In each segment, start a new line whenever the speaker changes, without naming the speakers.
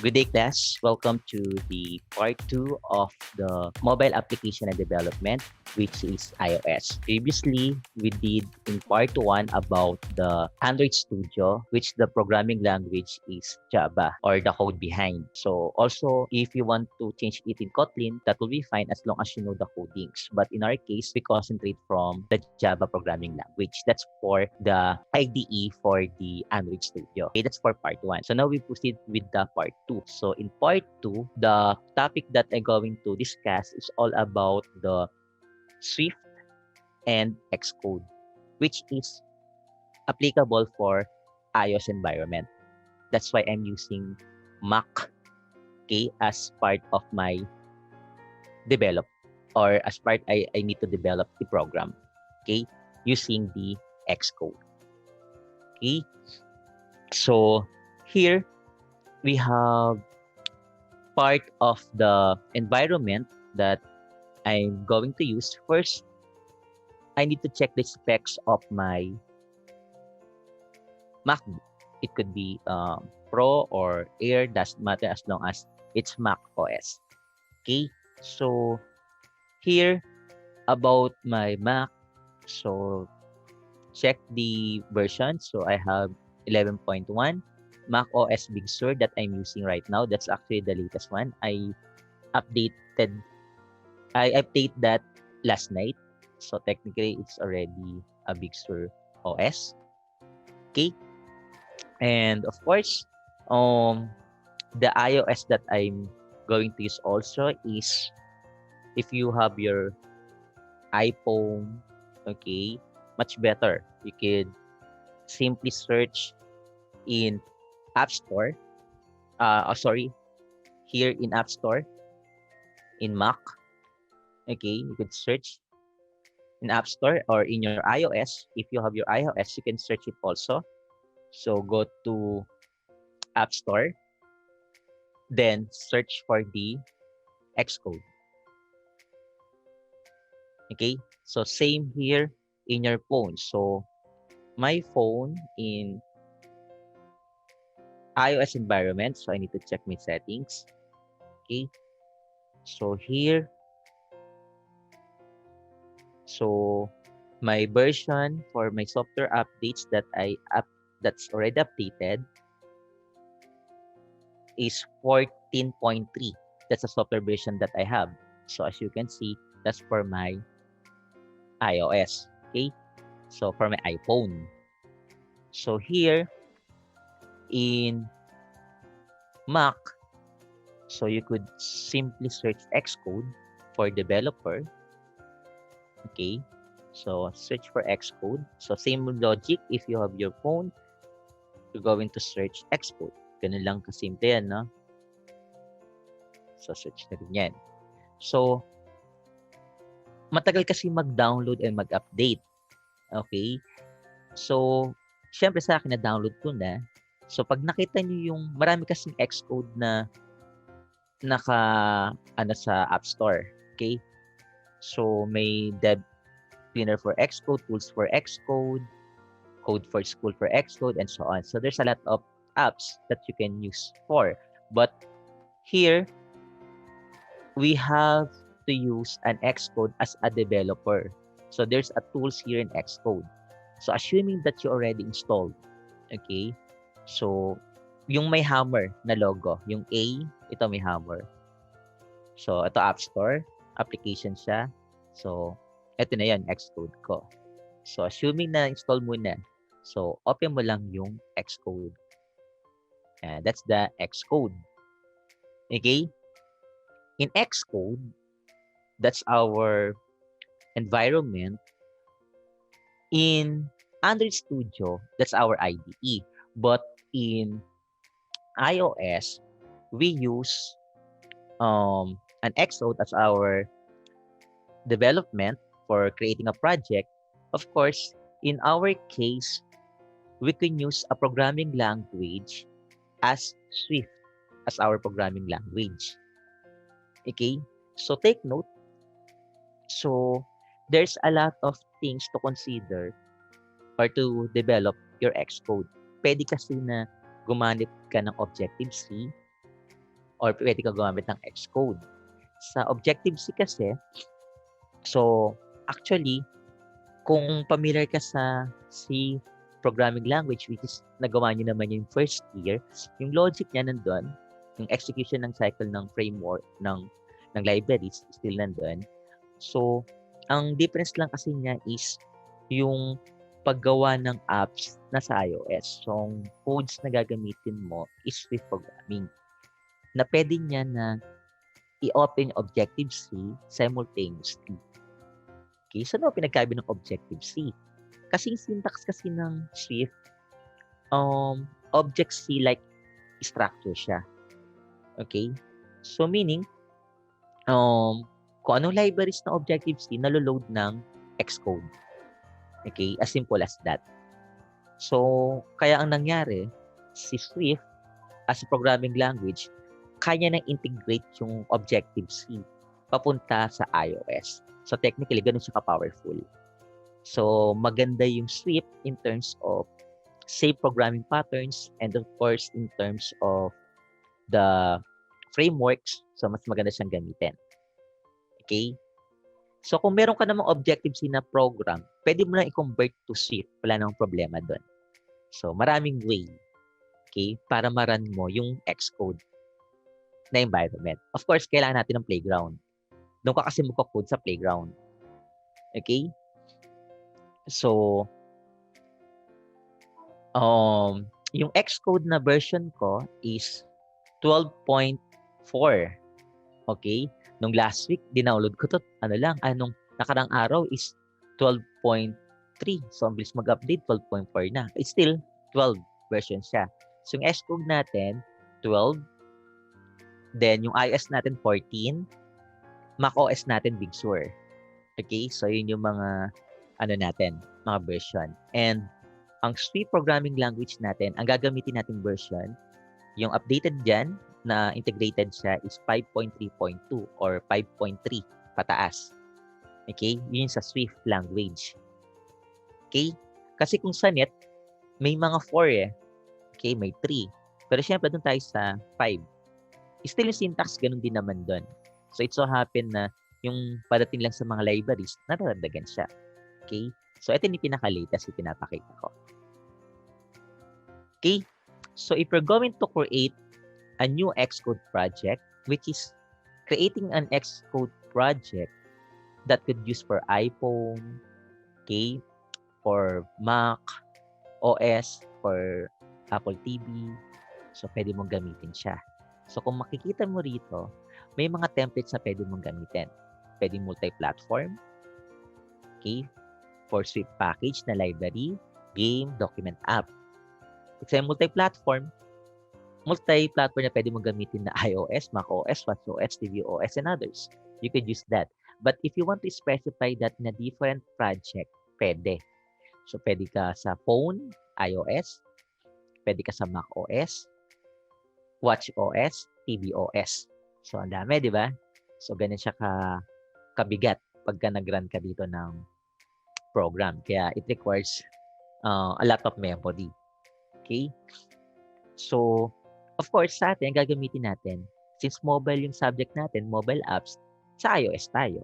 Good day, class. Welcome to the part 2 of the mobile application and development, which is iOS. Previously, we did in part 1 about the Android Studio, which the programming language is Java or the code behind. So also, if you want to change it in Kotlin, that will be fine as long as you know the codings. But in our case, we concentrate from the Java programming language. That's for the IDE for the Android Studio. Okay, that's for part 1. So now we proceed with the part 2. So in part 2, the topic that I'm going to discuss is all about the Swift and Xcode, which is applicable for iOS environment. That's why I'm using Mac, okay, as part of my develop or as part I need to develop the program, okay, using the Xcode. Okay, so here we have part of the environment that I'm going to use. First, I need to check the specs of my MacBook. It could be Pro or Air, doesn't matter as long as it's Mac OS. Okay, so here about my Mac, so check the version. So I have 11.1 Mac OS Big Sur that I'm using right now. That's actually the latest one. I updated that last night. So technically it's already a Big Sur OS. Okay. And of course, the iOS that I'm going to use also is if you have your iPhone, okay, much better. You could simply search in App Store. Here in App Store in Mac. Okay, you could search in App Store or in your iOS. If you have your iOS, you can search it also. So go to App Store, then search for the Xcode. Okay, so same here in your phone. So my phone in iOS environment, so I need to check my settings. Okay, so here, so my version for my software updates that's already updated is 14.3. That's a software version that I have. So as you can see, that's for my iOS. Okay, so for my iPhone. So here in Mac, so you could simply search Xcode for developer. Okay, so search for Xcode. So same logic, if you have your phone, you're going to search Xcode. Ganun lang kasimple yan, no? So search na rin yan. So, matagal kasi mag-download and mag-update. Okay? So, syempre sa akin na-download ko na. So, pag nakita nyo yung marami kasing Xcode na sa App Store. Okay? So, may dev cleaner for Xcode, tools for Xcode, code for school for Xcode, and so on. So, there's a lot of apps that you can use for. But here, we have to use an Xcode as a developer. So, there's a tools here in Xcode. So, assuming that you already installed, okay? So, yung may hammer na logo, yung A, ito may hammer. So, ito App Store, application siya. So, ito na yan, Xcode ko. So, assuming na install mo na, so, open mo lang yung Xcode. And that's the Xcode. Okay? In Xcode, that's our environment. In Android Studio, that's our IDE. But in iOS, we use an Xcode as our development for creating a project. Of course, in our case, we can use a programming language as Swift as our programming language. Okay? So take note. So there's a lot of things to consider or to develop your Xcode. Pwede kasi na gumamit ka ng Objective-C or pwede ka gumamit ng Xcode. Sa Objective-C kasi, so actually, kung familiar ka sa C programming language, which is nagawa niyo naman yung first year, yung logic niya nandun, yung execution ng cycle ng framework ng libraries still nandun. So, ang difference lang kasi niya is yung paggawa ng apps na sa iOS. So, ang codes na gagamitin mo is Swift programming. Na pwede niya na i-open Objective-C simultaneously. Okay, so ano pinagkaiba ng Objective-C? Kasi yung syntax kasi ng Swift, Object-C-like structure siya. Okay? So, meaning, kung anong libraries ng Objective-C, naloload ng Xcode. Okay? As simple as that. So, kaya ang nangyari, si Swift, as a programming language, kaya nang integrate yung Objective-C papunta sa iOS. So, technically, ganun siya ka-powerful. So, maganda yung Swift in terms of safe programming patterns and of course, in terms of the frameworks. So, mas maganda siyang gamitin. Okay? So, kung meron ka namang Objective-C na program, pwede mo na i-convert to Swift. Wala namang problema doon. So, maraming way, okay, para ma-run mo yung Xcode na environment. Of course, kailangan natin ng playground. Doon ka kasi magko-code sa playground. Okay? So, yung Xcode na version ko is 12.4. Okay? Nung last week, dinownload ko to, nung nakarang araw is 12.3. So, ang bilis mag-update, 12.4 na. It's still 12 version siya. So, yung Xcode natin, 12. Then, yung iOS natin, 14. macOS natin, Big Sur. Okay? So, yun yung mga, mga version. And, ang Swift programming language natin, ang gagamitin nating version, yung updated dyan, na integrated siya is 5.3.2 or 5.3 pataas. Okay? Yun sa Swift language. Okay? Kasi kung sa net, may mga 4 eh. Okay? May 3. Pero syempre, doon tayo sa 5. Still yung syntax, ganun din naman doon. So, it so happen na yung padating lang sa mga libraries, nararagdagan siya. Okay? So, ito yung pinaka-latest yung pinapakita ko. Okay? So, if you're going to create a new Xcode project, which is creating an Xcode project that could use for iPhone, okay, for Mac, OS, for Apple TV. So, pwede mong gamitin siya. So, kung makikita mo rito, may mga templates na pwede mong gamitin. Pwede multi-platform, okay, for Swift package na library, game, document, app. Kasi multi-platform na pwede mong gamitin na iOS, macOS, watchOS, tvOS, and others. You could use that. But if you want to specify that in a different project, pwede. So, pwede ka sa phone, iOS, pwede ka sa macOS, watchOS, tvOS. So, ang dami, di ba? So, ganun siya kabigat pagka nag-run ka dito ng program. Kaya, it requires a lot of memory. Okay? So, of course, sa atin, gagamitin natin, since mobile yung subject natin, mobile apps, sa iOS tayo.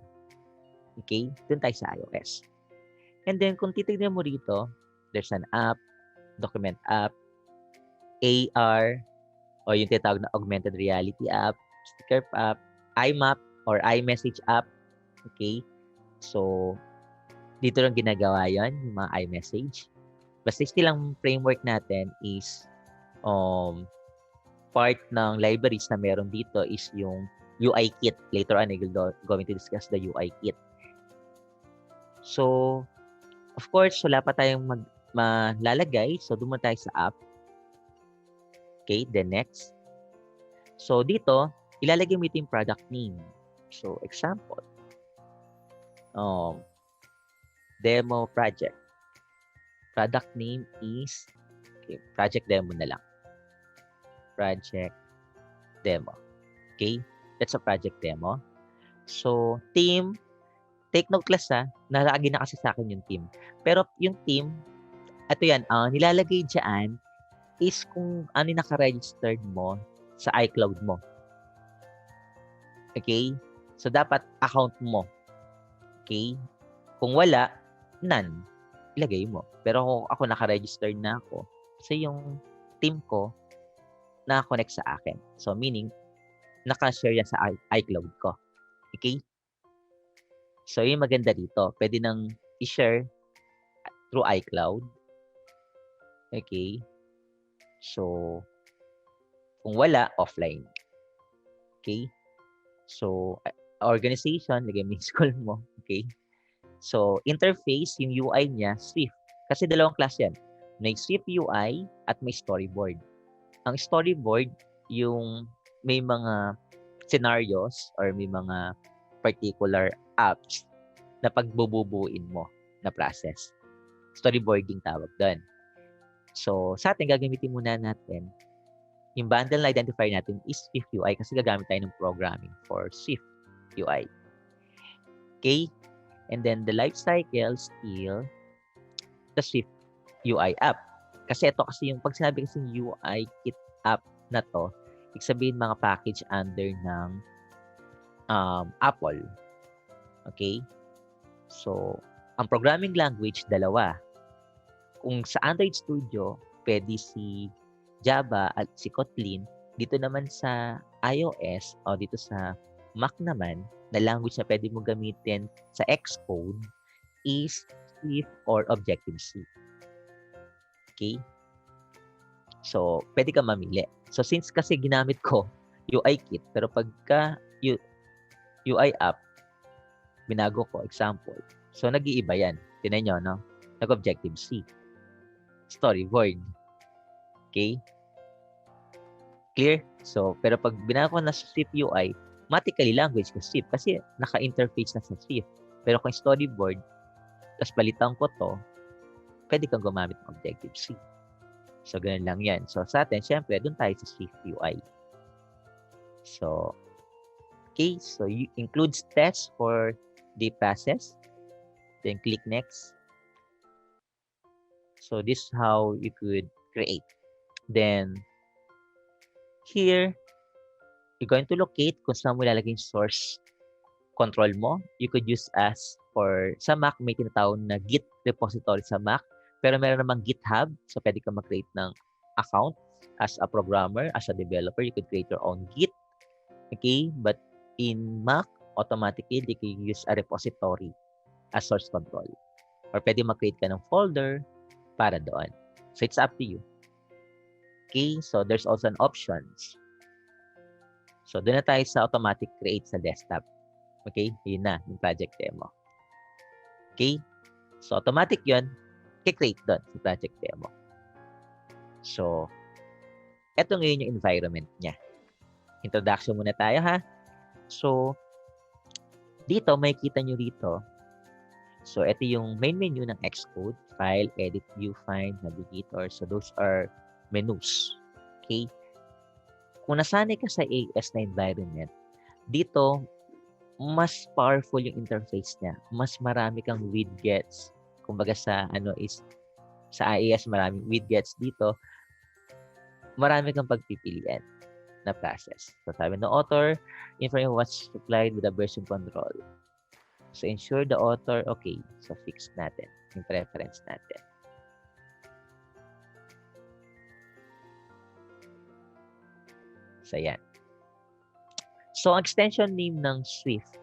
Okay? Doon tayo sa iOS. And then, kung titignan mo rito, there's an app, document app, AR, o yung tinatawag na augmented reality app, sticker app, iMap, or iMessage app. Okay? So, dito lang ginagawa yon yung mga iMessage. Basta still ang framework natin is part ng libraries na meron dito is yung UI kit. Later on, I'm going to discuss the UI kit. So, of course, wala pa tayong malalagay. So, doon tayo sa app. Okay, then next. So, dito, ilalagay mo ito yung product name. So, example. Demo project. Product name is, okay, project demo na lang. Project demo. Okay? That's a project demo. So, team, take note class nalagi na kasi sa akin yung team. Pero yung team, ito yan, nilalagay dyan is kung ano naka-registered mo sa iCloud mo. Okay? So, dapat account mo. Okay? Kung wala, none. Ilagay mo. Pero kung ako naka-registered na ako, kasi yung team ko naka-connect sa akin. So, meaning, naka-share yan sa iCloud ko. Okay? So, yung maganda dito, pwede nang i-share through iCloud. Okay? So, kung wala, offline. Okay? So, organization, lagay mo yung school mo. Okay? So, interface, yung UI niya, Swift. Kasi dalawang klase yan. May Swift UI at may storyboard. Ang storyboard, yung may mga scenarios or may mga particular apps na pagbububuin mo na process. Storyboarding tawag doon. So, sa atin, gagamitin muna natin yung bundle na identifier natin is Swift UI kasi gagamit tayo ng programming for Swift UI. Okay? And then the life cycle still the Swift UI app. Kasi ito kasi yung pag sinabi kasi UI kit app na to, ibig sabihin mga package under ng Apple. Okay? So, ang programming language, dalawa. Kung sa Android Studio, pwede si Java at si Kotlin. Dito naman sa iOS o dito sa Mac naman, na language na pwede mo gamitin sa Xcode is Swift or Objective-C. Okay? So, pwede ka mamili. So, since kasi ginamit ko UI kit, pero pagka UI app, binago ko, example. So, nag-iiba yan. Tinan nyo, no? Nag-Objective-C. Storyboard. Okay? Clear? So, pero pag binago ko na Swift UI, automatically language ko Swift kasi naka-interface na sa Swift. Pero kung storyboard, tapos balitan ko to, pwede kang gumamit ng Objective-C. So, ganun lang yan. So, sa atin, syempre, dun tayo sa Swift UI. So, okay. So, includes tests for the process. Then, click next. So, this is how you could create. Then, here, you're going to locate kung saan mo ilalagay yung source control mo. You could use as for sa Mac, may tinatawag na Git repository sa Mac. Pero meron namang GitHub. So, pwede ka mag-create ng account as a programmer, as a developer. You could create your own Git. Okay? But in Mac, automatically, you can use a repository as source control. Or pwede mag-create ka ng folder para doon. So, it's up to you. Okay? So, there's also an options. So, doon na tayo sa automatic create sa desktop. Okay? Yun na, yung project demo. Okay? So, automatic yun. I-create doon sa project demo. So, eto ngayon yung environment niya. Introduction muna tayo, ha? So, dito, makikita nyo rito. So, ito yung main menu ng Xcode. File, Edit, View, Find, Navigator. So, those are menus. Okay? Kung nasanay ka sa AS na environment, dito, mas powerful yung interface niya. Mas marami kang widgets. Kumbaga sa sa IAS, maraming widgets dito. Marami kang pagpipilian na process. So, sabi ng author, information was supplied with a version control. So, ensure the author, okay. So, fix natin yung preference natin. So, yan. So, ang extension name ng Swift,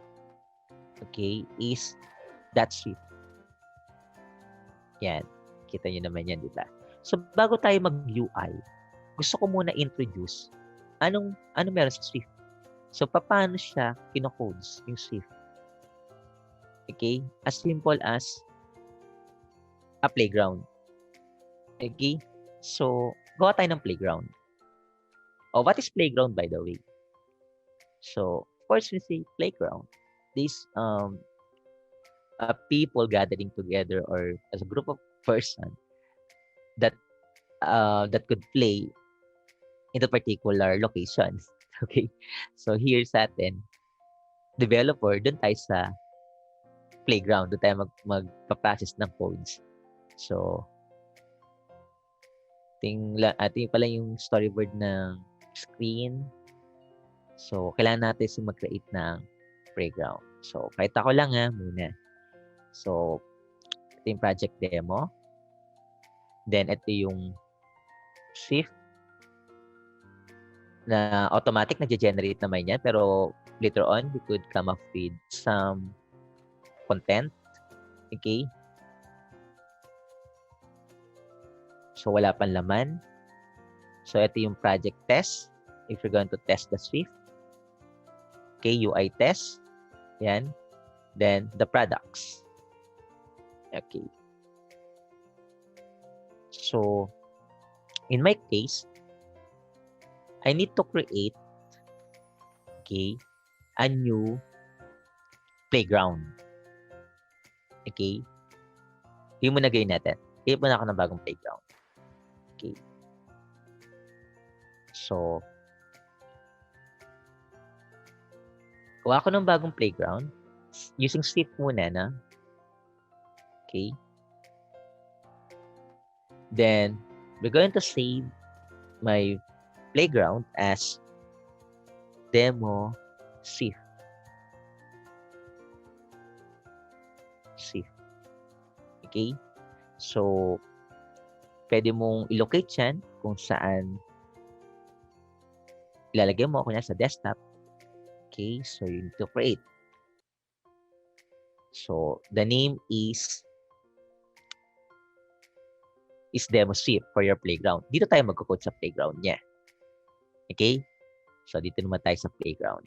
okay, is .swift. Yan. Kita nyo naman yan, di ba? So, bago tayo mag-UI, gusto ko muna introduce ano meron sa Swift. So, paano siya kino-codes yung Swift? Okay? As simple as a playground. Okay? So, gawa tayo ng playground. Oh, what is playground, by the way? So, of course, we say playground. These people gathering together or as a group of person that could play in a particular location. Okay? So, here sa atin, developer, doon tayo sa playground. Doon tayo magpa-process ng codes. So, ating pala yung storyboard ng screen. So, kailangan natin mag-create ng playground. So, kahit ako lang muna. So, ito yung project demo. Then, ito yung shift na automatic nag-generate naman yan. Pero, later on, we could come up with some content. Okay? So, wala pang laman. So, ito yung project test. If you're going to test the shift. Okay, UI test. Yan. Then, the products. Okay. So, in my case, I need to create, okay, a new playground. Okay? Yung muna gawin natin. Create muna ako ng bagong playground. Okay. So, gawa ko ng bagong playground using shift muna na. Okay. Then, we're going to save my playground as demo shift. Shift. Okay? So, pwede mong ilocate yan kung saan ilalagay mo kunya sa desktop. Okay? So, you need to create. So, the name is demo shift for your playground. Dito tayo magkukode sa playground niya. Okay? So, dito naman tayo sa playground.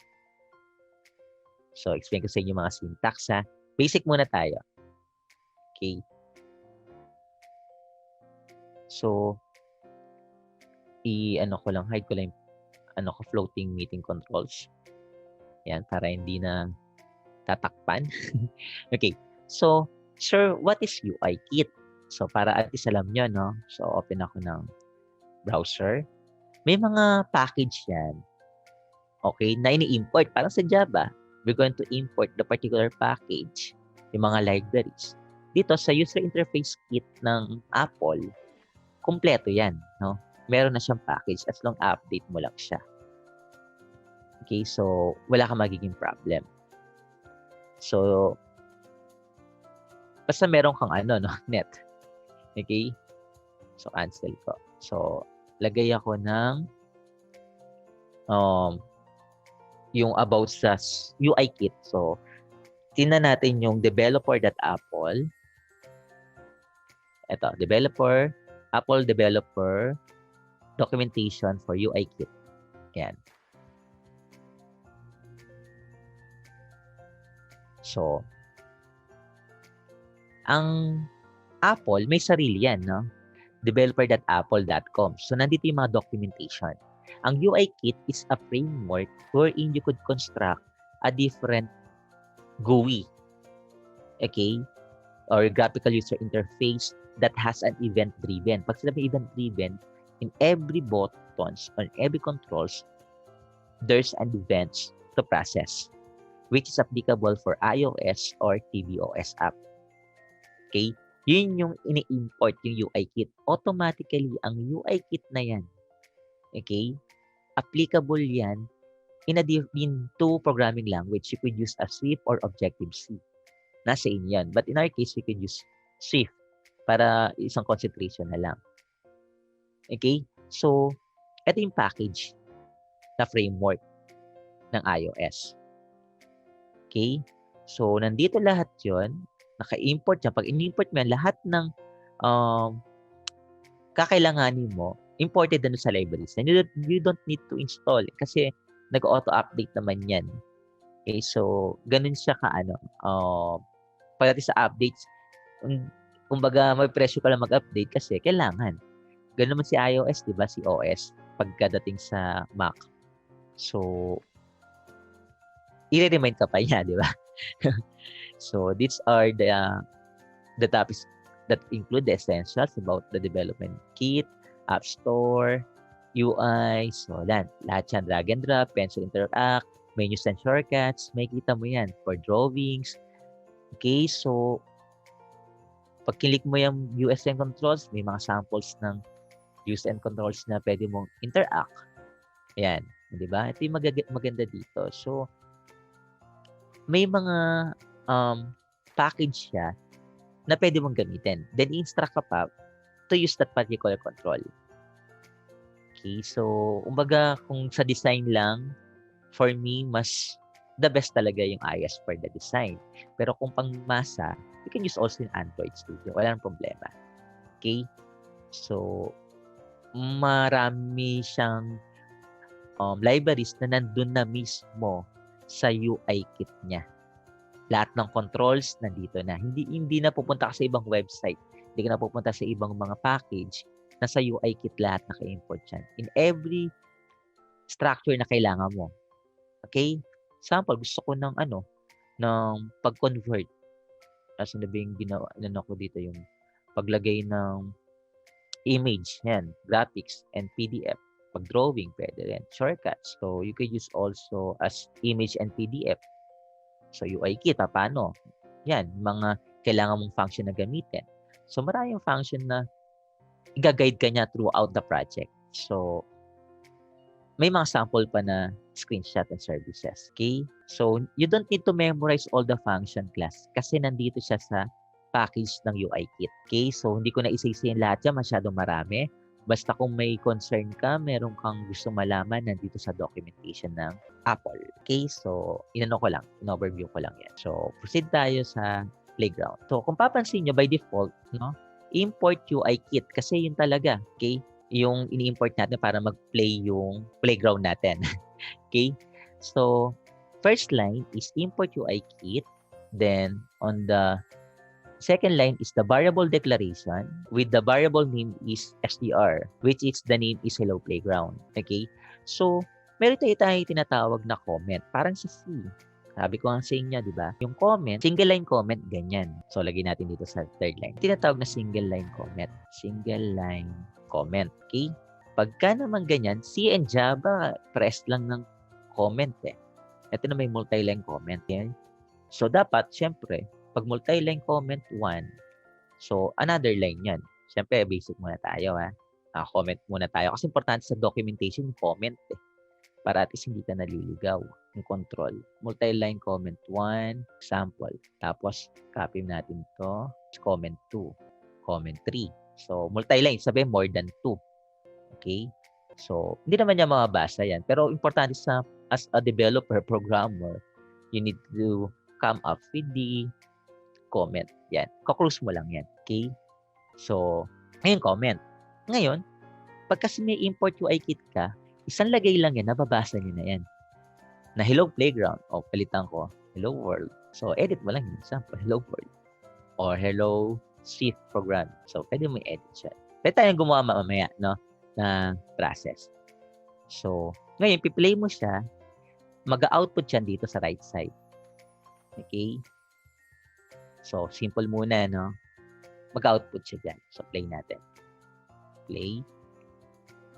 So, explain ko sa inyo mga syntax ha. Basic muna tayo. Okay? So, hide ko lang floating meeting controls. Yan, para hindi na tatakpan. Okay. So, sir, what is UI kit? So, para at least alam nyo, no? So, open ako ng browser. May mga package yan. Okay, na ini-import. Parang sa Java, we're going to import the particular package, yung mga libraries. Dito, sa user interface kit ng Apple, kumpleto yan, no? Meron na siyang package as long update mo lang siya. Okay, so, wala kang magiging problem. So, basta meron kang net. Okay? So, cancel ko. So, lagay ako ng yung about sa UI kit. So, tingnan natin yung developer.apple. Ito, Apple developer documentation for UI kit. Yan. So, ang Apple, may sarili yan, no? developer.apple.com. So, nandito yung mga documentation. Ang UI kit is a framework wherein you could construct a different GUI, okay? Or graphical user interface that has an event-driven. Pag sinabi event-driven, in every buttons, on every controls, there's an events to process, which is applicable for iOS or tvOS app. Okay? Yun yung ini-import yung UI kit. Automatically, ang UI kit na yan, okay, applicable yan in two programming language. You could use a Swift or Objective-C. Nasa inyo yan. But in our case, we could use Swift para isang concentration na lang. Okay? So, ito yung package na framework ng iOS. Okay? So, nandito lahat yon, naka-import yan. Pag in-import mo yan, lahat ng kakailanganin mo, imported na sa libraries. And you don't need to install kasi nag-auto-update naman yan. Okay, so, ganun siya pagdating sa updates, kumbaga, may presyo ka lang mag-update kasi kailangan. Ganun naman si iOS, di ba? Si OS, pagkadating sa Mac. So, i-remind ka pa niya, di ba? So, these are the topics that include the essentials about the development kit, App Store, UI, so lahat yan, drag and drop, pencil interact, menus and shortcuts, makikita mo yan for drawings. Okay, so, pag kilik mo yung views and controls, may mga samples ng views and controls na pwede mong interact. Ayan, 'Di ba? Ito yung maganda dito. So, may mga package siya na pwede mong gamitin. Then, i-instruct ka pa to use that particular control. Okay, so, kumbaga, kung sa design lang, for me, the best talaga yung iOS for the design. Pero kung pangmasa, you can use also in Android Studio. Wala nang problema. Okay? So, marami siyang libraries na nandun na mismo sa UI kit niya. Lahat ng controls nandito na. Hindi na pupunta ka sa ibang website. Hindi ka na pupunta sa ibang mga package. Nasa UI kit lahat naka-import yan. In every structure na kailangan mo. Okay? Sample, gusto ko ng pag-convert. Kasi nabing ginawa ko dito yung paglagay ng image, yan, graphics, and PDF. Pag-drawing, pwede rin. Shortcuts. So, you could use also as image and PDF. So, UI kit, paano? Yan, mga kailangan mong function na gamitin. So, maraming function na i-guide ka niya throughout the project. So, may mga sample pa na screenshot and services. Okay? So, you don't need to memorize all the function class kasi nandito siya sa package ng UI kit. Okay? So, hindi ko na isa-isayin lahat yan. Masyadong marami. Basta kung may concern ka, meron kang gusto malaman, nandito sa documentation ng Apple. Okay? So, in-overview ko lang yan. So, proceed tayo sa playground. So, kung papansin nyo, by default, no, import UI kit kasi yun talaga. Okay? Yung ini-import natin para mag-play yung playground natin. Okay? So, first line is import UI kit. Then, on the second line is the variable declaration with the variable name is str, which is the name is hello playground. Okay? So, meron tayong tinatawag na comment. Parang sa C. Sabi ko nga sa inyo, di ba? Yung comment, single line comment, ganyan. So, lagay natin dito sa third line. Tinatawag na single line comment. Single line comment. Okay? Pagka naman ganyan, C and Java, press lang ng comment eh. Ito na may multi-line comment. Okay? So, dapat, syempre, pag multi-line comment 1, so, another line yan. Syempre, basic muna tayo, ha? Comment muna tayo. Kasi importante sa documentation yung comment eh. Para at least hindi ka naliligaw. Yung control. Multi-line comment 1, example. Tapos, copy natin to. Comment 2. Comment 3. So, multi-line. Sabi, more than 2. Okay? So, hindi naman niya mababasa yan. Pero, importante as a developer, programmer, you need to come up with the comment. Yan. Kaklose mo lang yan. Okay? So, ngayon comment. Ngayon, pag kasi may import UI kit ka, isang lagay lang yan, nababasa niyo na yan. Na hello playground. O, palitan ko. Hello world. So, edit mo lang yun. Example, hello world. Or hello shift program. So, pwede mo i-edit siya. Pwede tayong gumawa mamaya, no? Na process. So, ngayon, piplay mo siya, mag-output siya dito sa right side. Okay? So, simple muna, no? Mag-output siya dyan. So, play natin. Play.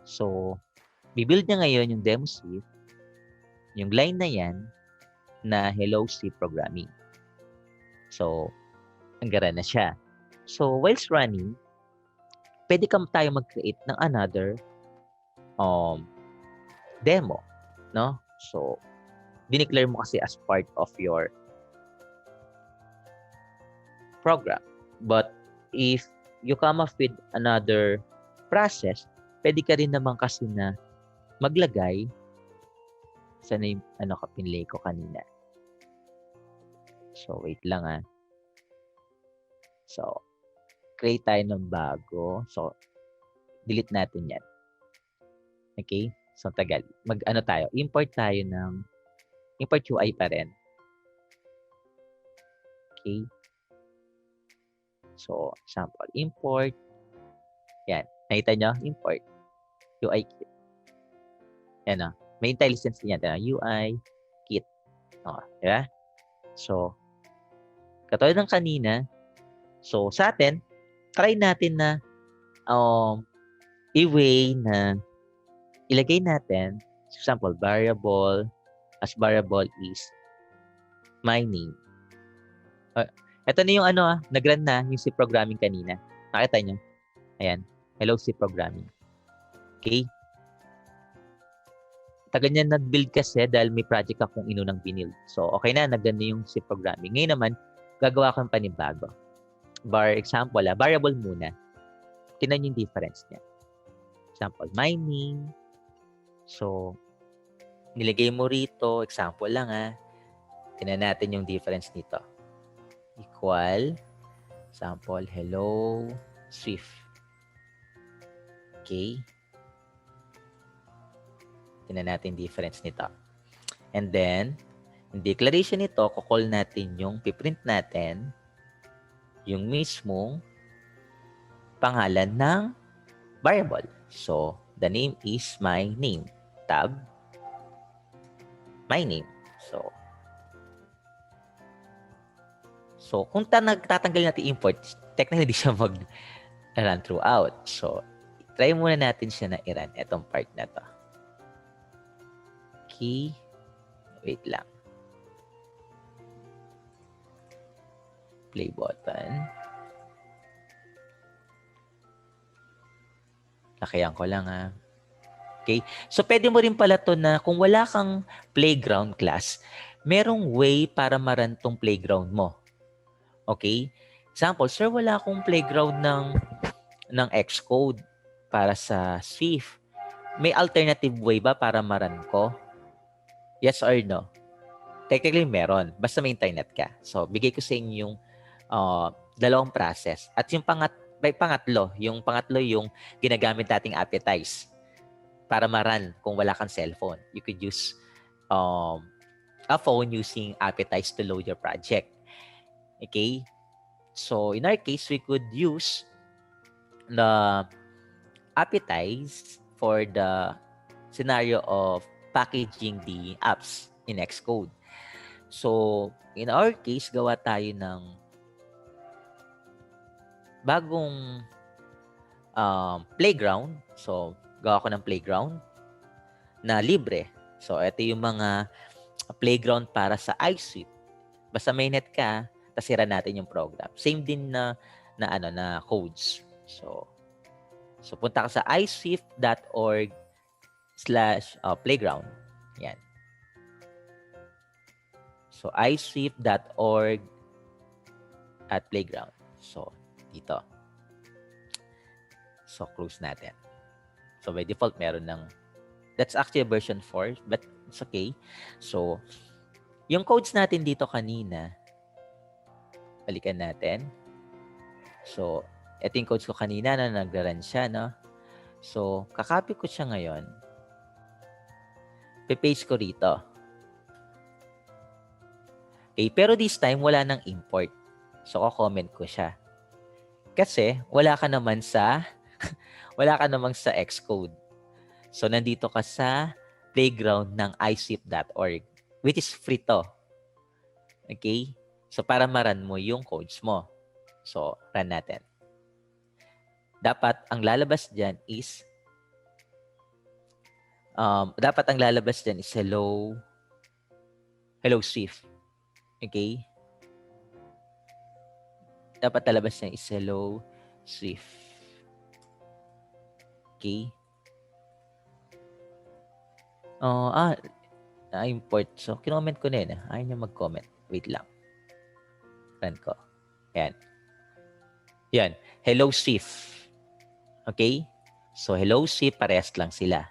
So, bibuild niya ngayon yung demo script, yung line na yan, na hello C programming. So, hanggang na siya. So, whilst running, pwede tayo mag-create ng another demo, no? So, dineclare mo kasi as part of your program. But if you come up with another process, pwede ka rin naman kasi na maglagay sa name, pinlay ko kanina. So, wait lang So, create tayo ng bago. So, delete natin yan. Okay? So, tagal. Tayo? Import UI pa rin. Okay? So, example, import. Yan. Nakita nyo? Import. UI kit. Yan o. May IntelliSense din yan. UI kit. O, diba? So, katulad ng kanina, so, sa atin, try natin na i-way na ilagay natin, for example, variable, as variable is my name. Ito na yung nag-run na yung C programming kanina. Nakita nyo? Ayan. Hello C programming. Okay? Tagal niya nag-build kasi dahil may project akong inunang binild. So, okay na, naganda yung C programming. Ngayon naman, gagawa ko ng panibago. Example, variable muna. Tingnan yung difference niya. Example, my name. So, nilagay mo rito, example lang tingnan natin yung difference nito. Equal, example, hello, Swift. Okay. Tingnan natin difference nito. And then, yung declaration nito, kukall natin yung piprint natin, yung mismong pangalan ng variable. So, the name is my name. Tab, my name. So kung nagtatanggal natin import, technically hindi siya mag-run throughout. So, try muna natin siya na i-run. Itong part na to. Okay. Wait lang. Play button. Lakayan ko lang Okay. So, pwede mo rin pala to na kung wala kang playground class, merong way para ma-run tong playground mo. Okay? Example, sir, wala akong playground ng Xcode para sa Swift. May alternative way ba para ma-run ko? Yes or no? Technically, meron. Basta may internet ka. So, bigay ko sa inyo yung dalawang process. At yung pangatlo yung ginagamit nating appetize para ma-run kung wala kang cellphone. You could use a phone using appetize to load your project. Okay? So, in our case, we could use the appetize for the scenario of packaging the apps in Xcode. So, in our case, gawa tayo ng bagong playground. So, gawa ko ng playground na libre. So, ito yung mga playground para sa iSwift. Basta may net ka, tasira natin yung program. Same din na codes. So punta ka sa iswift.org/playground. Yan. So, iswift.org/playground. So, dito. So, close natin. So, by default, meron that's actually a version 4, but it's okay. So, yung codes natin dito kanina, balikan natin. So, ito yung codes ko kanina na nag-run siya, no? So, kakopy ko siya ngayon. Paste ko rito. Okay, pero this time, wala nang import. So, comment ko siya. Kasi, wala ka naman sa Xcode. So, nandito ka sa playground ng iswift.org, which is free to. Okay? So, para ma-run mo yung codes mo. So, run natin. Dapat, ang lalabas dyan is hello Swift. Okay? Dapat lalabas dyan is hello Swift. Okay? Na-import. So, kinoment ko na yun. Ayaw niya mag-comment. Wait lang. Run ko. Yan. Yan. Hello Swift. Okay? So, hello Swift, parehas lang sila.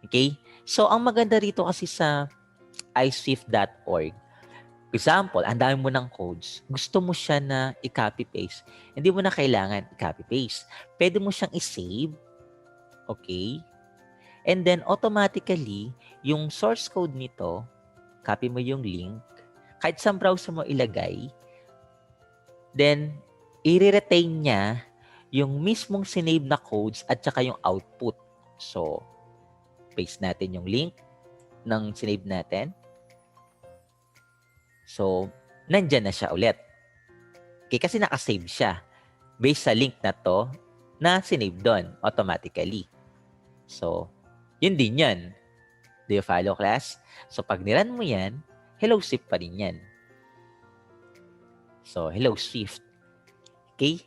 Okay? So, ang maganda rito kasi sa iswift.org, example, ang dami mo ng codes, gusto mo siya na i-copy-paste. Hindi mo na kailangan i-copy-paste. Pwede mo siyang i-save. Okay? And then, automatically, yung source code nito, copy mo yung link, kahit sa browser mo ilagay, then, i-retain niya yung mismong sinave na codes at saka yung output. So, paste natin yung link ng sinave natin. So, nandyan na siya ulit. Okay, kasi nakasave siya based sa link na to na sinave doon automatically. So, yun din yan. Do you follow, class? So, pag niran mo yan, hello Swift pa rin yan. So, hello Swift. Okay?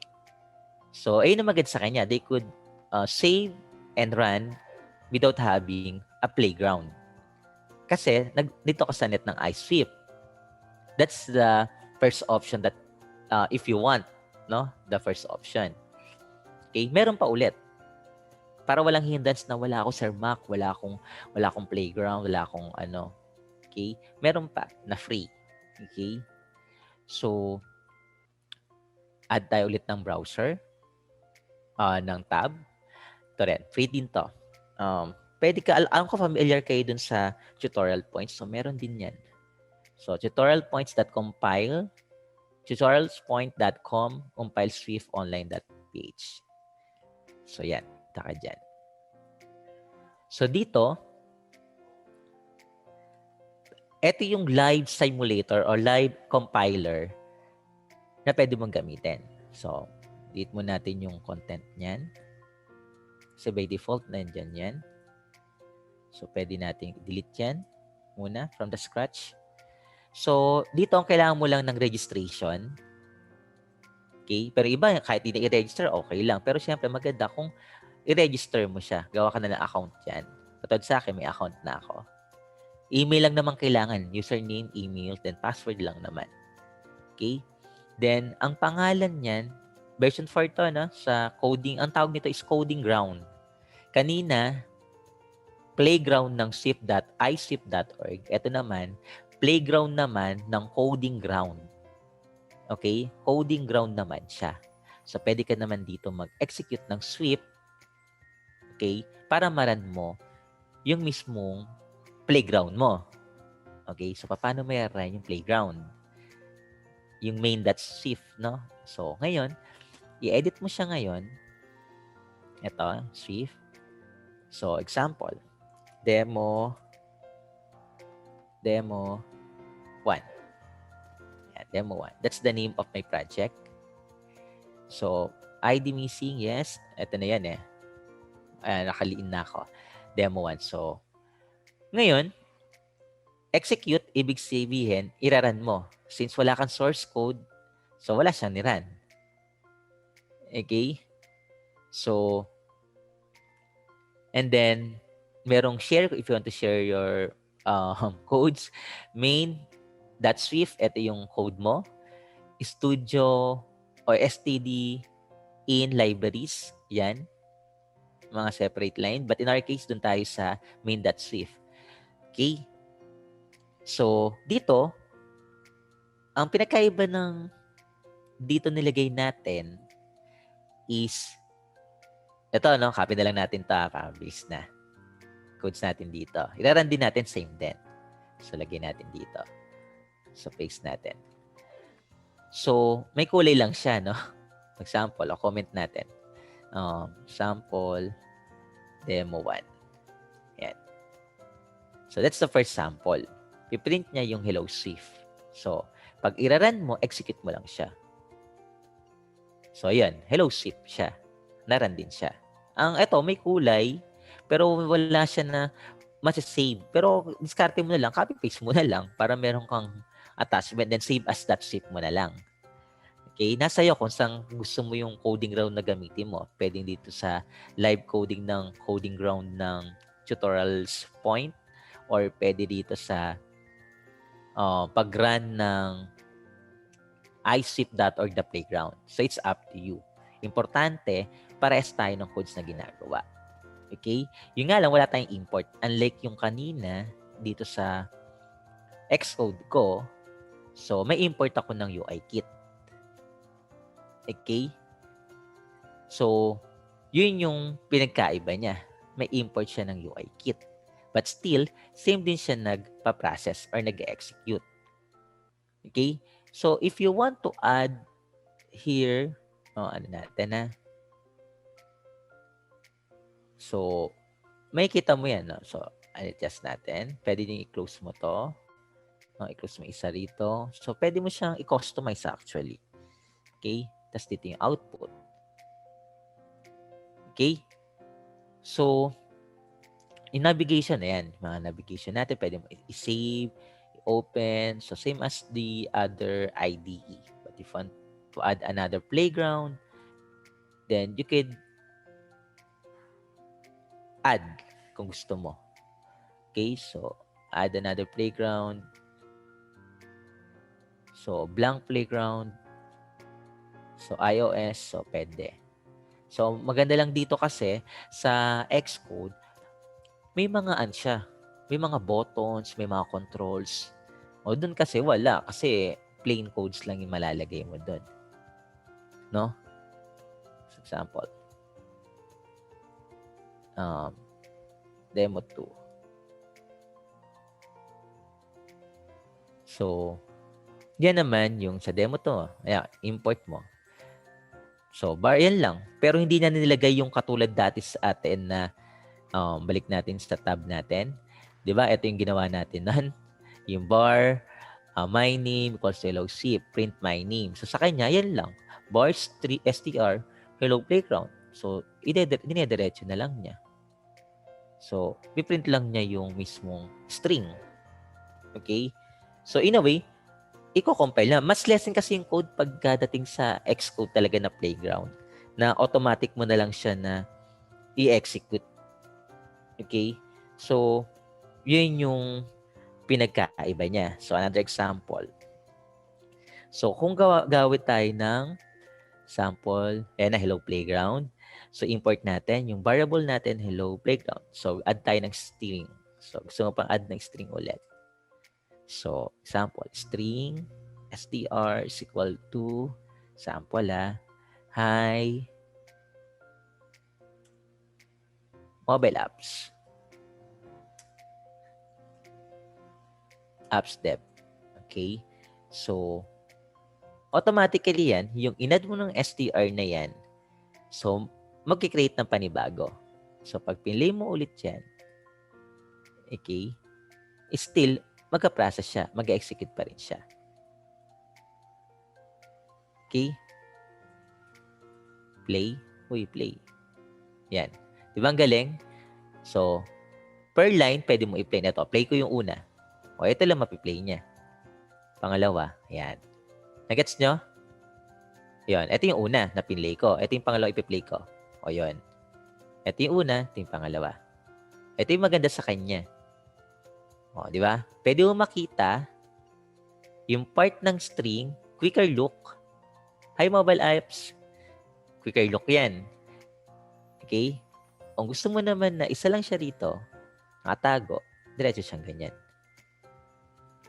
So, ayun ang maganda sa kanya. They could save and run without having a playground. Kasi dito ka sa net ng iSweep. That's the first option that if you want, no? The first option. Okay, meron pa ulit. Para walang hindrance na wala ako Sir Mac, wala akong playground, wala akong ano. Okay? Meron pa na free. Okay? So add tayo ulit ng browser, ng tab. Ito rin, free din to. Pwede ka, alam ko familiar kayo dun sa tutorial points. So meron din yan. So tutorialpoints.compile, tutorialspoint.com, compile swiftonline.ph. So yan, taka dyan. So dito, ito yung live simulator or live compiler na pwede mong gamitin. So, delete mo natin yung content niyan. Kasi by default, nandyan yan. So, pwede natin delete yan muna from the scratch. So, dito ang kailangan mo lang ng registration. Okay? Pero iba, kahit hindi i-register, okay lang. Pero syempre, maganda kung i-register mo siya. Gawa ka na ng account yan. Katulad sa akin, may account na ako. Email lang naman kailangan. Username, email, then password lang naman. Okay? Then, ang pangalan niyan, version 4 to, no? Sa coding, ang tawag nito is coding ground. Kanina, playground ng sip.isip.org. Ito naman, playground naman ng coding ground. Okay? Coding ground naman siya. So, pwede ka naman dito mag-execute ng sweep, okay? Para maran mo yung mismong playground mo. Okay? So, paano mayaran yung playground? Yung main.swift, no? So, ngayon, i-edit mo siya ngayon. Ito, Swift. So, example. Demo 1. Yan, demo 1. That's the name of my project. So, ID missing, yes. Ito na yan eh. Nakaliin na ako. Demo 1. So, ngayon, execute, ibig sabihin, iraran mo. Since wala kang source code, so wala siyang niran. Okay? So, and then, merong share, if you want to share your codes, main.swift, ito yung code mo. Studio or std in libraries, yan. Mga separate line. But in our case, dun tayo sa main.swift. Okay? So, dito, ang pinakaiba ng dito nilagay natin is, ito, no? Copy na lang natin ito. Paste na. Codes natin dito. Iraran din natin, same din. So, lagay natin dito. So, paste natin. So, may kulay lang siya, no? Example, o comment natin. Sample demo 1. Yan. So, that's the first sample. I-print niya yung hello Swift. So, pag iraran mo, execute mo lang siya. So, ayan. Hello Swift siya. Naran din siya. Ito, may kulay, pero wala siya na masasave. Pero, diskarte mo na lang, copy-paste mo na lang para meron kang attachment, then save as .zip mo na lang. Okay? Nasa iyo kung saan gusto mo yung coding ground na gamitin mo. Pwedeng dito sa live coding ng coding ground ng tutorials point, or pwede dito sa pag-run ng isip.org the playground. So, it's up to you. Importante, parehas tayo ng codes na ginagawa. Okay? Yung nga lang, wala tayong import. Unlike yung kanina, dito sa Xcode ko, so, may import ako ng UI kit. Okay? So, yun yung pinagkaiba niya. May import siya ng UI kit. But still, same din siya nagpa-process or nag-execute. Okay? So, if you want to add here, ano natin na? So, may kita mo yan. No? So, adjust natin. Pwede din i-close mo to. I-close mo isa rito. So, pwede mo siyang i-customize actually. Okay? Tapos dito yung output. Okay? So, in navigation, ayan. Mga navigation natin, pwede mo i-save, i-open. So, same as the other IDE. But if you want to add another playground, then you could add kung gusto mo.
Okay, so add another playground. So blank playground. So iOS, so pwede. So maganda lang dito kasi sa Xcode, may mga siya. May mga buttons, may mga controls. O doon kasi wala. Kasi plain codes lang yung malalagay mo doon. No? For example, demo 2. So, yan naman yung sa demo 2. Ayan, import mo. So, yan lang. Pero hindi na nilagay yung katulad dati sa atin na balik natin sa tab natin. Diba? Ito yung ginawa natin nun. Yung bar, my name equals to hello C, print my name. So, sa kanya, yan lang. Bar str, hello playground. So, dinediretso na lang niya. So, piprint lang niya yung mismong string. Okay? So, in a way, i-compile na. Mas lesson kasi yung code pagdating sa Xcode talaga na playground na automatic mo na lang siya na i-execute. Okay? So, yun yung pinagkaiba niya. So, another example. So, kung gawin tayo ng sample, na hello playground. So, import natin yung variable natin, hello playground. So, add tayo ng string. So, gusto mo pang add ng string ulit. So, example, string str is equal to sample hi mobile apps dev. Okay? So, automatically yan, yung inad mo ng str na yan, so, mag-create ng panibago. So, pag pinlay mo ulit yan, okay, still, magka-process siya, mag-execute pa rin siya. Okay? Play. Play. Yan. Di ba ang galing? So, per line, pwede mo i-play na ito. Play ko yung una. Ito lang mapi-play niya. Pangalawa, yan. Nagets nyo? Yan. Ito yung una na pinlay ko. Ito yung pangalawa ipi-play ko. Yan. Ito yung una, ito yung pangalawa. Ito yung maganda sa kanya. Di ba? Pwede mo makita yung part ng string, quicker look. Hi, mobile apps. Quicker look yan. Okay? Kung gusto mo naman na isa lang siya rito, nakatago, diretso siyang ganyan.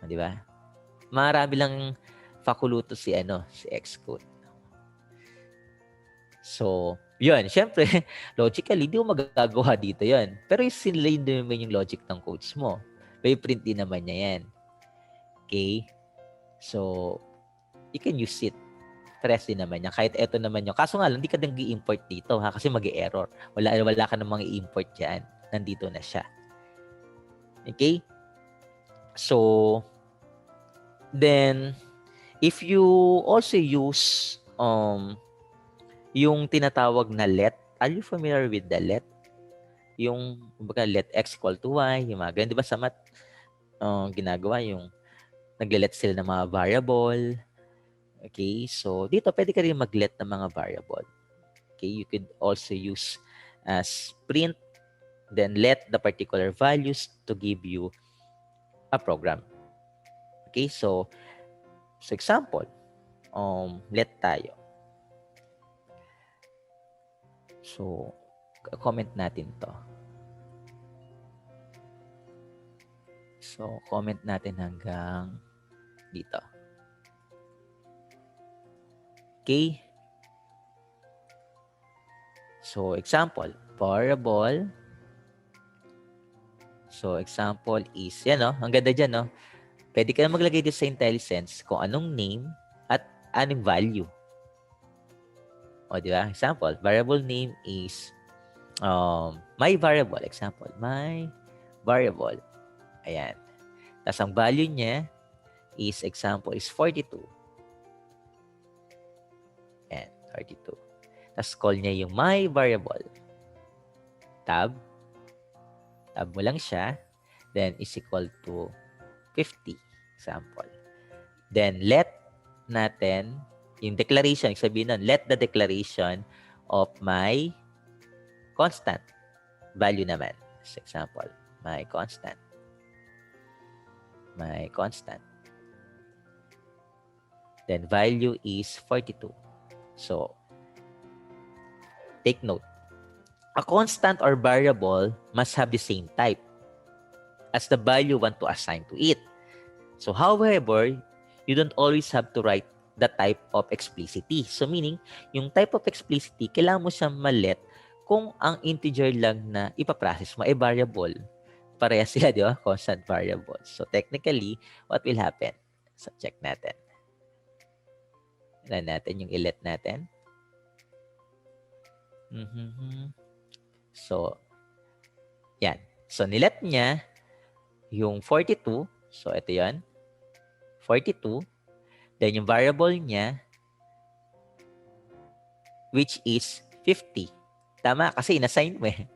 Di ba? Marami lang fakuluto si Xcode. So, yun. Siyempre, logically, di mo magagawa dito yun. Pero sinlay din naman yung logic ng codes mo. May print din naman niya yan. Okay? So, you can use it. Press din naman yan. Kahit ito naman yung. Kaso nga lang, hindi ka nang i-import dito ha? Kasi mag-error. Wala ka namang i-import dyan. Nandito na siya. Okay? So, then, if you also use yung tinatawag na let, are you familiar with the let? Yung, kumbaga, let x equal to y, yung mga ganun. Di ba sa math, ginagawa yung nagle-let sila ng mga variable. Okay, so dito pwede ka rin mag-let ng mga variable. Okay, you could also use as print, then let the particular values to give you a program. Okay, so example, let tayo. So, comment natin to. So, comment natin hanggang dito. Okay. So, example, variable. So, example is, yan ang ganda dyan, Pwede ka na maglagay dito sa IntelliSense kung anong name at anong value. Di ba? Example, variable name is my variable. Example, my variable. Ayan. Tapos, ang value niya is, example, is 42. 32. Tapos call niya yung my variable. Tab mo lang siya. Then is equal to 50. Example. Then let natin yung declaration. Sabihin nun, let the declaration of my constant value naman. So example, my constant. my constant. Then value is 42. So, take note. A constant or variable must have the same type as the value you want to assign to it. So, however, you don't always have to write the type of explicitly. So, meaning, yung type of explicitly, kailangan mo siyang malet kung ang integer lang na ipaprocess mo ay variable. Pareha sila, di ba? Constant variable. So, technically, what will happen? So, check natin. Ilan natin yung ilet natin. So, yan. So, nilet niya yung 42. So, ito yan. 42. Then, yung variable niya, which is 50. Tama, kasi inassign mo eh.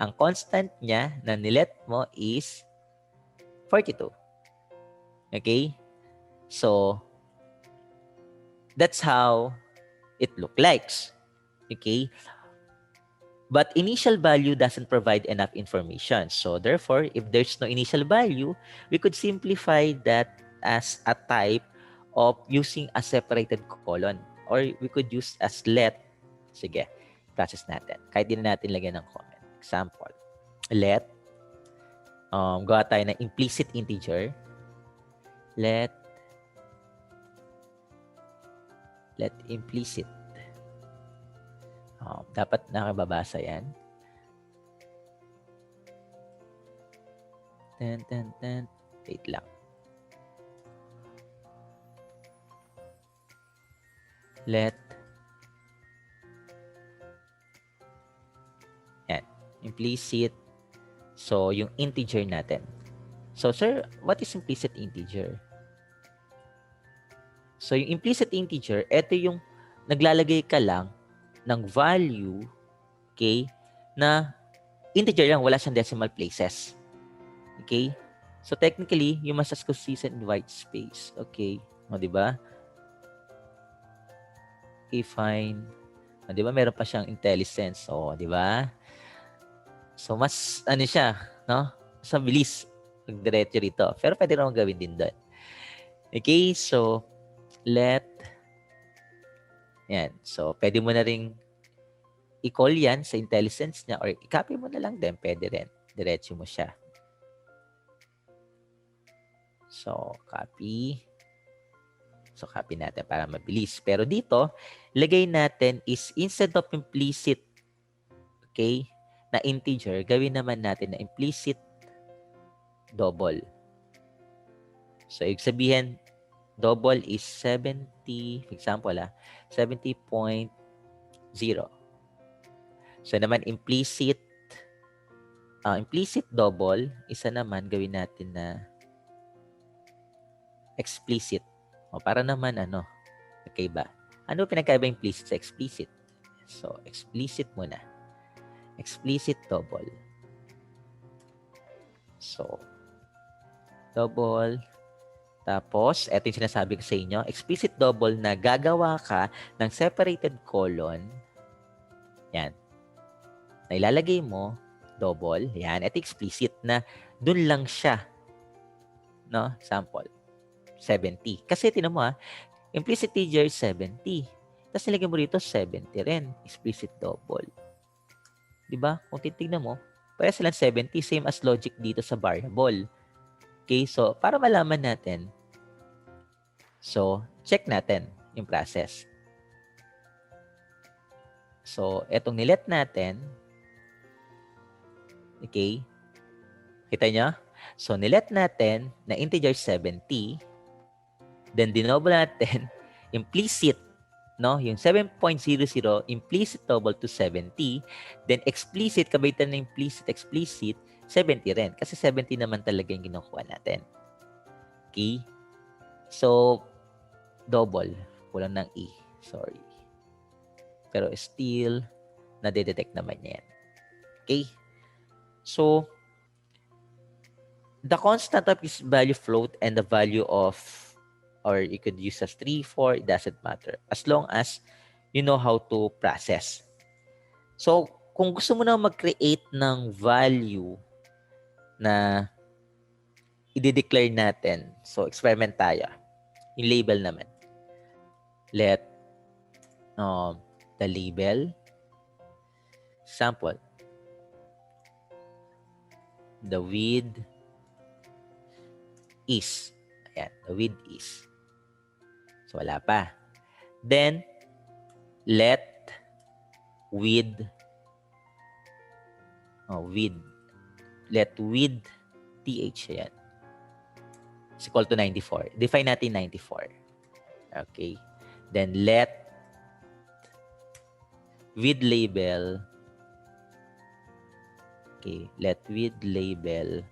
Ang constant niya na nilet mo is 42. Okay? So, that's how it look like. Okay? But initial value doesn't provide enough information. So, therefore, if there's no initial value, we could simplify that as a type of using a separated colon. Or we could use as let. Sige, process natin. Kahit di na natin lagyan ng comment. Example, let, gawa tayo ng implicit integer. Let implicit. Dapat nakababasa yan. Wait lang. Let yan. Implicit. So, yung integer natin. So, sir, what is implicit integer? So, yung implicit integer, ito yung naglalagay ka lang ng value, okay, na integer lang, wala siyang decimal places. Okay? So, technically, you must ask consistent in white space. Okay? O, diba? Okay, fine. O, diba? Meron pa siyang IntelliSense. O, diba? So, mas, ano siya, no? Sa bilis, magdiretso rito. Pero pwede naman gawin din doon. Okay? So, let, yan. So, pwede mo na ring i-call yan sa IntelliSense niya or i-copy mo na lang din. Pwede rin. Diretso mo siya. So, copy. So, copy natin para mabilis. Pero dito, lagay natin is instead of implicit, okay, na integer, gawin naman natin na implicit double. So, ibig sabihin, double is 70, for example, 70.0. So, naman implicit double, isa naman gawin natin na explicit. O, para naman, okay ba? Ano pinagkaiba implicit sa explicit? So, explicit muna. Explicit double. So, double. Tapos, eto yung sinasabi ko sa inyo, explicit double na gagawa ka ng separated colon. Yan. Na ilalagay mo, double. Yan. Eto explicit na dun lang siya. No? Sample. 70. Kasi, tinan mo implicit integer 70. Tapos, nilagay mo rito 70 rin. Explicit double. Diba? Kung titignan mo, parehas silang 70. Same as logic dito sa variable. Okay, so para malaman natin, so check natin yung process. So, etong nilet natin, okay, kita nyo? So, nilet natin na integer 70, then dinoble natin implicit, no? Yung 7.00, implicit double to 70, then explicit, kabaitan na explicit, 70 rin. Kasi 70 naman talaga yung kinukuha natin. Okay? So, double. Kulang ng E. Sorry. Pero still, nadedetect naman yan. Okay? So, the constant of this value float and the value of, or you could use as 3, 4, it doesn't matter. As long as you know how to process. So, kung gusto mo na mag-create ng value na i-declare natin. So, experiment tayo. Yung label naman. Let the label sample. The width is. Ayan, the width is. So, wala pa. Then, let width let width th. Ayan. Is equal to 94. Define natin 94. Okay. Then, let width label. Okay. Let width label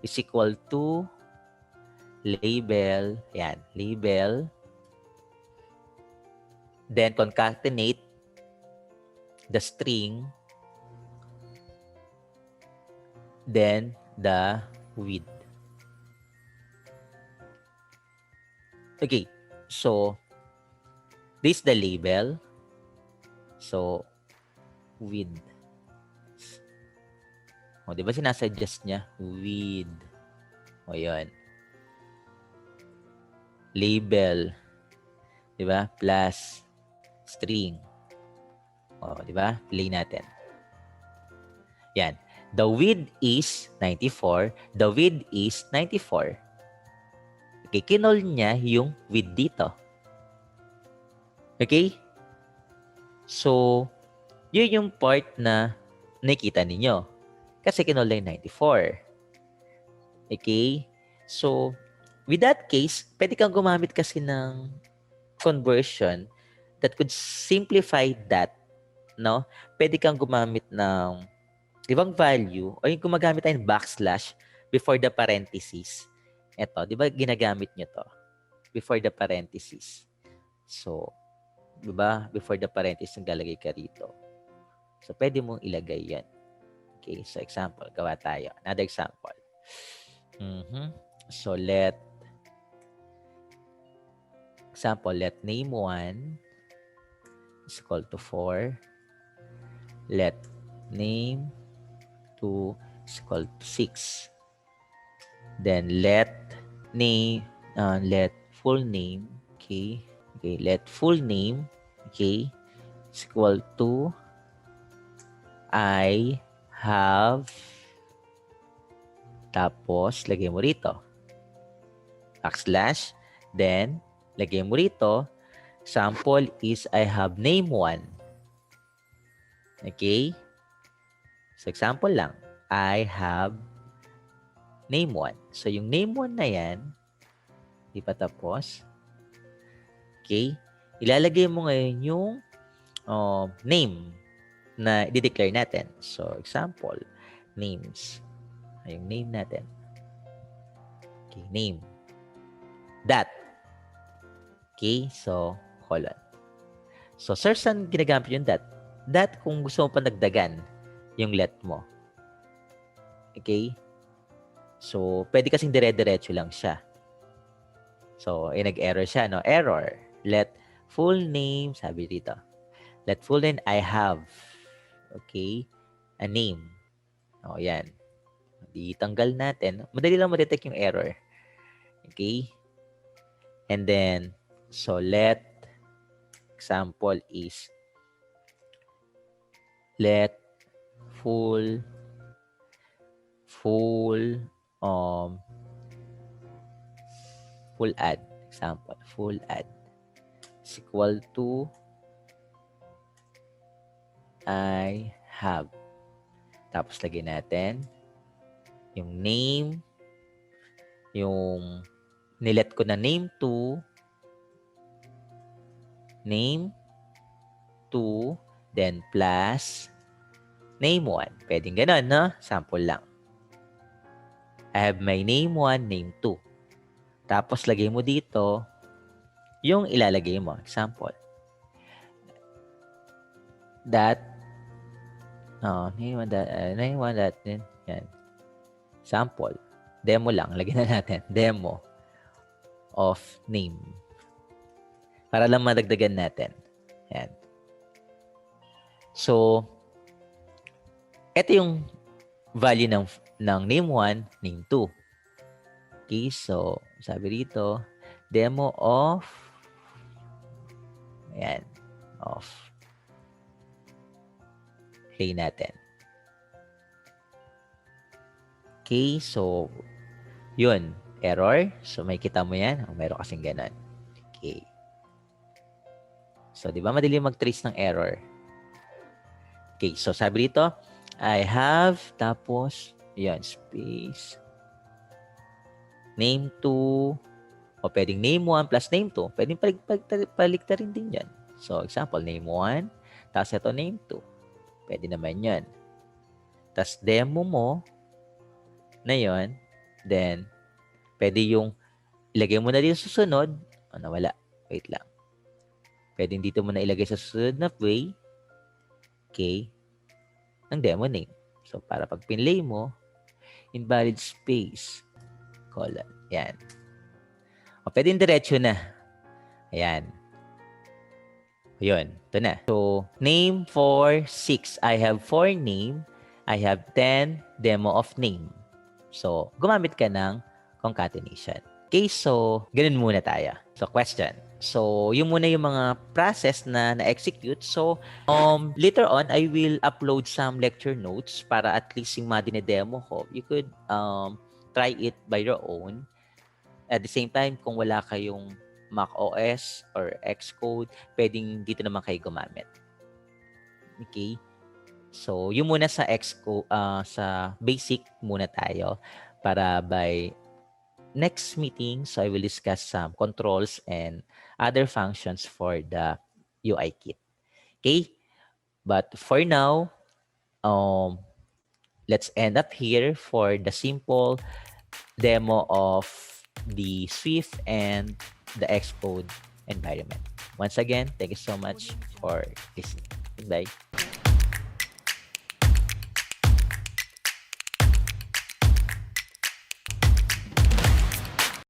is equal to label. Ayan. Label. Then, concatenate the string. Then, the width. Okay. So, this is the label. So, width. O, di ba sinasuggest niya? Width. O, yun. Label. Di ba? Plus string. O, di ba? Play natin. Yan. The width is 94. The width is 94. Okay, kinol niya yung width dito. Okay? So, yun yung part na nakita ninyo. Kasi kinol yung 94. Okay? So, with that case, pwede kang gumamit kasi ng conversion that could simplify that. No? Pwede kang gumamit ng ibang value o yung gumagamit tayo ng backslash before the parentheses. Ito, di ba ginagamit nyo to? Before the parentheses. So, di ba? Before the parentheses, naglalagay ka rito. So, pwede mong ilagay yan. Okay, so example, gawa tayo. Another example. So, let name 1 is equal to 4. Let name 2 is equal to 6. Then let full name, okay, let full name, okay, is equal to I have, tapos lagay mo rito backslash, then lagay mo rito sample is I have name 1. Okay? So, example lang. I have name 1. So, yung name 1 na yan, di pa tapos. Okay? Ilalagay mo ngayon yung name na i-declare natin. So, example, names. Yung name natin. Okay, name. That. Okay? So, colon. So, search saan ginagamit yung that? That kung gusto mo pa nagdagan yung let mo. Okay? So, pwede kasing dire-diretso lang siya. So, nag-error siya, no? Error. Let full name, sabi dito. Let full name, I have. Okay? A name. O, yan. Di tanggal natin. Madali lang ma-detect yung error. Okay? And then, so, let example is let full add. Example, full add is equal to I have. Tapos lagyan natin yung name, yung nilet ko na name 2, then plus name 1. Pwedeng ganun, no? Sample lang. I have my name 1, name 2. Tapos, lagay mo dito yung ilalagay mo. Example. That, name 1, that, yan. Sample. Demo lang. Lagyan na natin. Demo of name. Para lang madagdagan natin. Yan. So, ito yung value ng name 1, name 2. Okay, so sabi dito, demo of, ayan, of play natin. Okay, so yun, error. So may kita mo yan. Meron kasing ganun. Okay. So, di ba madali mag-trace ng error? Okay, so sabi dito, I have, tapos, yan, space, name 2, o pwedeng name 1 plus name 2. Pwedeng paligtarin din yan. So, example, name 1, tapos ito name 2. Pwede naman yan. Tapos, demo mo na yon, then, pwede yung ilagay mo na din sa susunod. O, nawala. Wait lang. Pwede dito mo na ilagay sa susunod na way. Okay. Ng demo name. So, para pag pinlay mo, invalid space, colon. Yan. O, pwede diretso na. Ayan. Yun. Ito na. So, name for 6. I have 4 name. I have 10 demo of name. So, gumamit ka ng concatenation. Okay, so, ganun muna tayo. So, question. So, yun muna yung mga process na na-execute. So, later on, I will upload some lecture notes para at least yung mga dinedemo ko, you could try it by your own. At the same time, kung wala kayong Mac OS or Xcode, pwedeng dito naman kayo gumamit. Okay? So, yun muna sa Xcode, sa basic muna tayo para by next meeting, so I will discuss some controls and other functions for the UI kit. Okay? But for now, let's end up here for the simple demo of the Swift and the Xcode environment. Once again, thank you so much for listening. Goodbye.